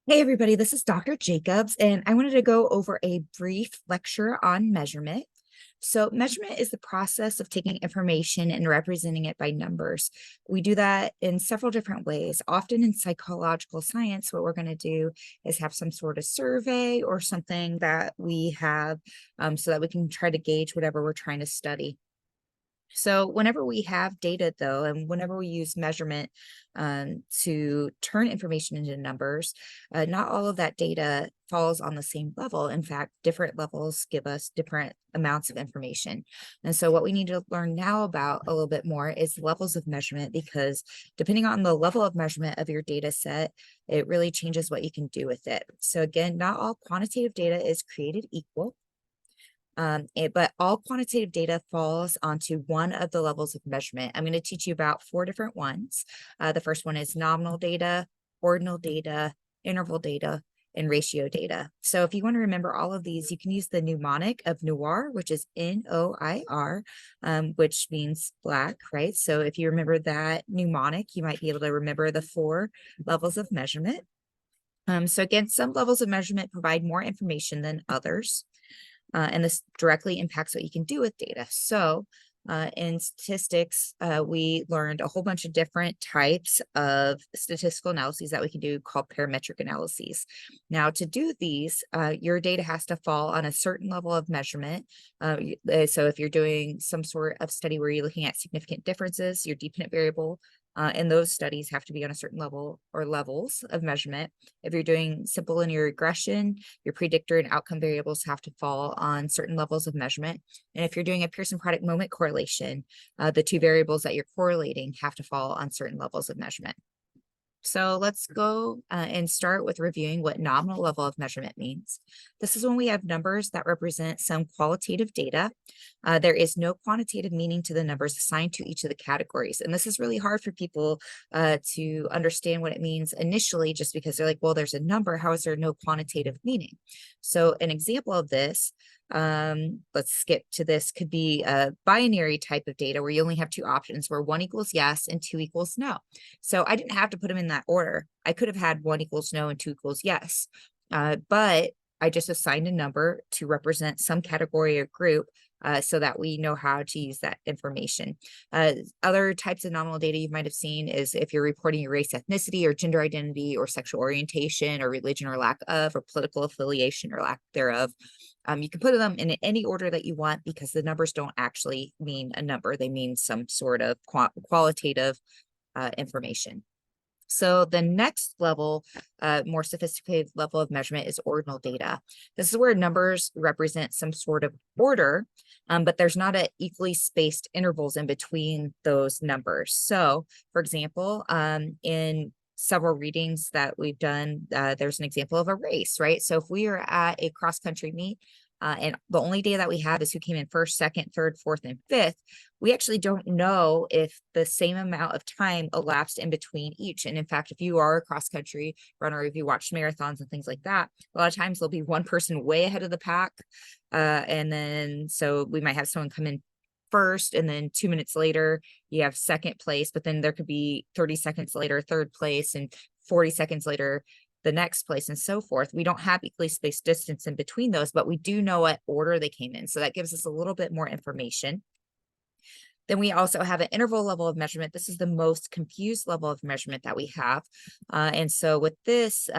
Hey everybody, this is Dr. Jacobs, and I wanted to go over a brief lecture on measurement. So measurement is the process of taking information and representing it by numbers. We do that in several different ways. Often in psychological science, what we're going to do is have some sort of survey or something that we have so that we can try to gauge whatever we're trying to study. So whenever we have data though, and whenever we use measurement to turn information into numbers, not all of that data falls on the same level. In fact, different levels give us different amounts of information. And so what we need to learn now about a little bit more is levels of measurement, because depending on the level of measurement of your data set, it really changes what you can do with it. So again, not all quantitative data is created equal. But all quantitative data falls onto one of the levels of measurement. I'm going to teach you about four different ones. The first one is nominal data, ordinal data, interval data, and ratio data. So if you want to remember all of these, you can use the mnemonic of NOIR, which is N-O-I-R, which means black, right? So if you remember that mnemonic, you might be able to remember the four levels of measurement. So again, some levels of measurement provide more information than others. And this directly impacts what you can do with data. So in statistics, we learned a whole bunch of different types of statistical analyses that we can do called parametric analyses. Now, to do these, your data has to fall on a certain level of measurement. So if you're doing some sort of study where you're looking at significant differences, your dependent variable and those studies have to be on a certain level or levels of measurement. If you're doing simple linear regression, your predictor and outcome variables have to fall on certain levels of measurement. And if you're doing a Pearson product moment correlation, the two variables that you're correlating have to fall on certain levels of measurement. So let's go and start with reviewing what nominal level of measurement means. This is when we have numbers that represent some qualitative data. There is no quantitative meaning to the numbers assigned to each of the categories. And this is really hard for people to understand what it means initially, just because they're like, well, there's a number. How is there no quantitative meaning? So an example of this, let's skip to this, could be a binary type of data where you only have two options, where 1 equals yes and 2 equals no. So I didn't have to put them in that order. I could have had 1 equals no and 2 equals yes, but I just assigned a number to represent some category or group so that we know how to use that information. Other types of nominal data you might have seen is if you're reporting your race, ethnicity, or gender identity, or sexual orientation, or religion or lack of, or political affiliation or lack thereof. You can put them in any order that you want, because the numbers don't actually mean a number. They mean some sort of qualitative information. So the next level, more sophisticated level of measurement is ordinal data. This is where numbers represent some sort of order, but there's not a equally spaced intervals in between those numbers. So for example, in several readings that we've done, there's an example of a race, right? So if we are at a cross-country meet, and the only data that we have is who came in first, second, third, fourth, and fifth, we actually don't know if the same amount of time elapsed in between each. And in fact, if you are a cross-country runner, if you watch marathons and things like that, a lot of times there'll be one person way ahead of the pack. And then so we might have someone come in first, and then 2 minutes later you have second place, but then there could be 30 seconds later third place, and 40 seconds later the next place, and so forth. We don't have equally spaced distance in between those, but we do know what order they came in. So that gives us a little bit more information. Then we also have an interval level of measurement. This is the most confused level of measurement that we have. And so with this,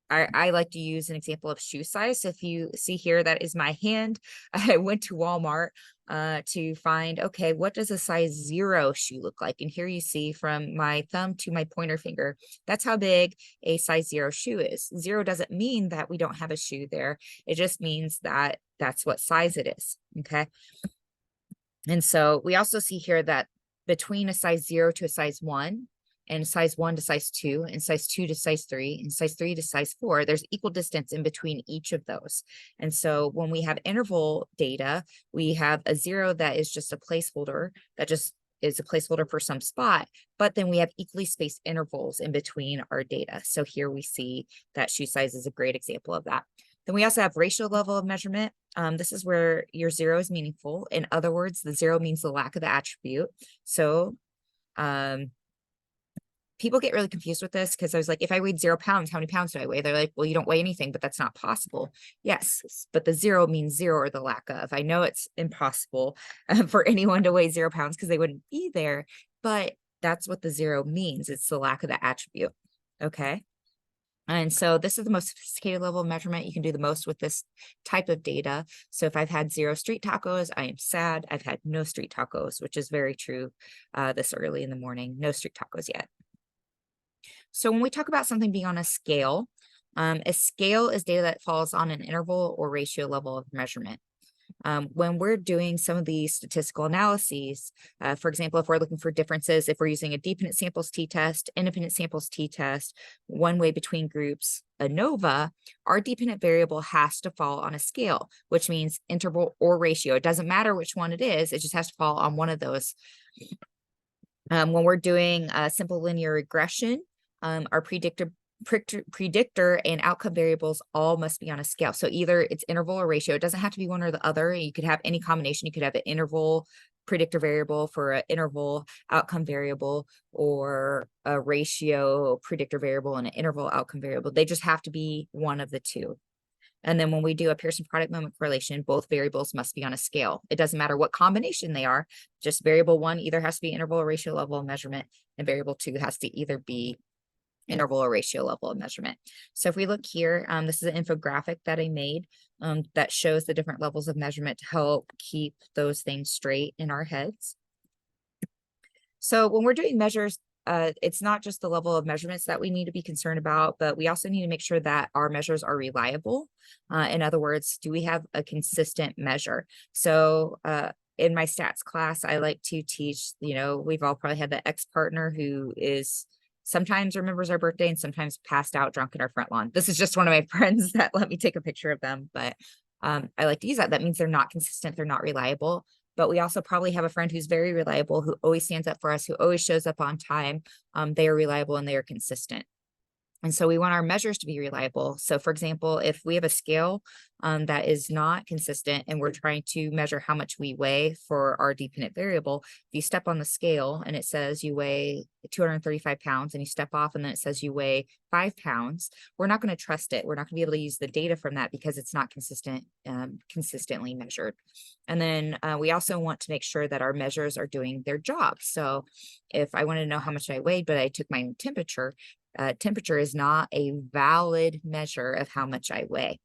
I like to use an example of shoe size. So if you see here, that is my hand. I went to Walmart to find, okay, what does a size 0 shoe look like? And here you see from my thumb to my pointer finger, that's how big a size 0 shoe is. 0 doesn't mean that we don't have a shoe there. It just means that that's what size it is, okay? And so we also see here that between a size 0 to a size 1, and size 1 to size 2, and size 2 to size 3, and size 3 to size 4, there's equal distance in between each of those. And so when we have interval data, we have a 0 that is just a placeholder, that just is a placeholder for some spot, but then we have equally spaced intervals in between our data. So here we see that shoe size is a great example of that. Then we also have ratio level of measurement. This is where your 0 is meaningful. In other words, the 0 means the lack of the attribute. So people get really confused with this because I was like, if I weighed 0 pounds, how many pounds do I weigh? They're like, well, you don't weigh anything, but that's not possible. Yes, but the zero means zero or the lack of. I know it's impossible for anyone to weigh 0 pounds because they wouldn't be there, but that's what the zero means. It's the lack of the attribute. Okay. And so this is the most sophisticated level of measurement. You can do the most with this type of data. So if I've had 0 street tacos, I am sad. I've had no street tacos, which is very true this early in the morning. No street tacos yet. So when we talk about something being on a scale is data that falls on an interval or ratio level of measurement. When we're doing some of these statistical analyses, for example, if we're looking for differences, if we're using a dependent samples t-test, independent samples t-test, one way between groups, ANOVA, our dependent variable has to fall on a scale, which means interval or ratio. It doesn't matter which one it is, it just has to fall on one of those. When we're doing a simple linear regression, our predictor and outcome variables all must be on a scale. So either it's interval or ratio. It doesn't have to be one or the other. You could have any combination. You could have an interval predictor variable for an interval outcome variable, or a ratio predictor variable and an interval outcome variable. They just have to be one of the two. And then when we do a Pearson product moment correlation, both variables must be on a scale. It doesn't matter what combination they are, just variable one either has to be interval or ratio level of measurement, and variable two has to either be interval or ratio level of measurement. So if we look here, this is an infographic that I made that shows the different levels of measurement to help keep those things straight in our heads. So when we're doing measures, it's not just the level of measurements that we need to be concerned about, but we also need to make sure that our measures are reliable. In other words, do we have a consistent measure? So in my stats class, I like to teach, we've all probably had the ex-partner who is sometimes remembers our birthday and sometimes passed out drunk in our front lawn. This is just one of my friends that let me take a picture of them, but I like to use that. That means they're not consistent, they're not reliable. But we also probably have a friend who's very reliable, who always stands up for us, who always shows up on time. They are reliable and they are consistent. And so we want our measures to be reliable. So for example, if we have a scale that is not consistent and we're trying to measure how much we weigh for our dependent variable, if you step on the scale and it says you weigh 235 pounds and you step off and then it says you weigh 5 pounds, we're not going to trust it. We're not going to be able to use the data from that because it's not consistently measured. And then we also want to make sure that our measures are doing their job. So if I wanted to know how much I weighed, but I took my temperature, temperature is not a valid measure of how much I weigh.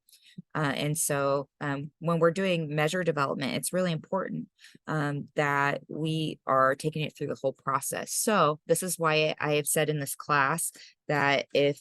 And so when we're doing measure development, it's really important that we are taking it through the whole process. So this is why I have said in this class that if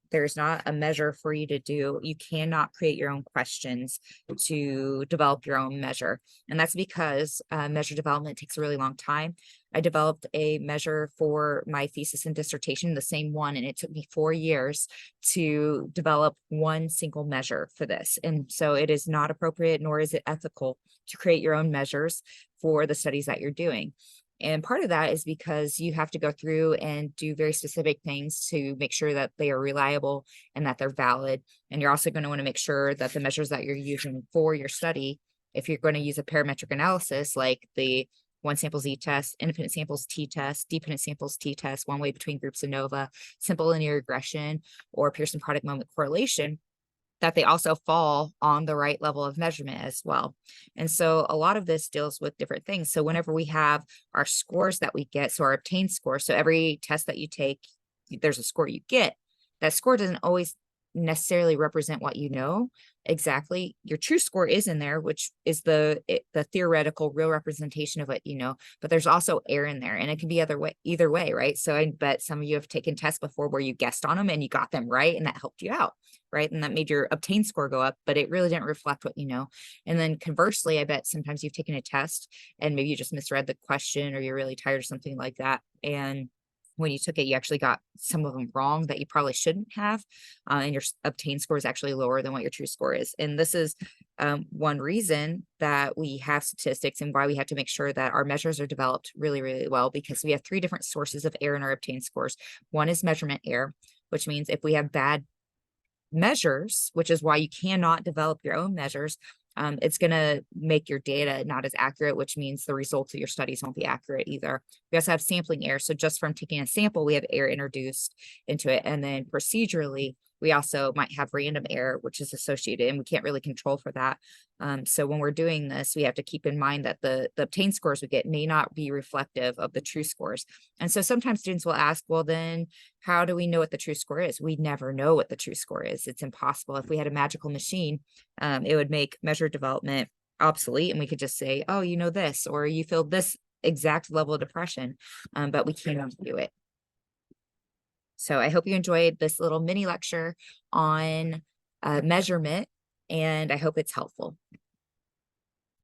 there's not a measure for you to do, you cannot create your own questions to develop your own measure. And that's because measure development takes a really long time. I developed a measure for my thesis and dissertation, the same one, and it took me 4 years to develop one single measure for this. And so it is not appropriate, nor is it ethical to create your own measures for the studies that you're doing. And part of that is because you have to go through and do very specific things to make sure that they are reliable and that they're valid. And you're also going to want to make sure that the measures that you're using for your study, if you're going to use a parametric analysis like the one sample z-test, independent samples t-test, dependent samples t-test, one way between groups ANOVA, simple linear regression, or Pearson product moment correlation, that they also fall on the right level of measurement as well. And so a lot of this deals with different things. So whenever we have our scores that we get, so our obtained score, so every test that you take, there's a score you get. That score doesn't always necessarily represent what you know exactly. Your true score is in there, which is the theoretical real representation of what you know, but there's also error in there, and it can be either way, right? So I bet some of you have taken tests before where you guessed on them and you got them right, and that helped you out, right? And that made your obtained score go up, but it really didn't reflect what you know. And then conversely, I bet sometimes you've taken a test and maybe you just misread the question, or you're really tired or something like that, and when you took it, you actually got some of them wrong that you probably shouldn't have, and your obtained score is actually lower than what your true score is. And this is one reason that we have statistics and why we have to make sure that our measures are developed really, really well, because we have 3 different sources of error in our obtained scores. One is measurement error, which means if we have bad measures, which is why you cannot develop your own measures, it's going to make your data not as accurate, which means the results of your studies won't be accurate either. We also have sampling error. So just from taking a sample, we have error introduced into it. And then procedurally, we also might have random error, which is associated, and we can't really control for that. So when we're doing this, we have to keep in mind that the obtained scores we get may not be reflective of the true scores. And so sometimes students will ask, well, then how do we know what the true score is? We never know what the true score is. It's impossible. If we had a magical machine, it would make measure development obsolete, and we could just say, oh, you know this, or you feel this exact level of depression, but we can't do it. So I hope you enjoyed this little mini lecture on measurement, and I hope it's helpful.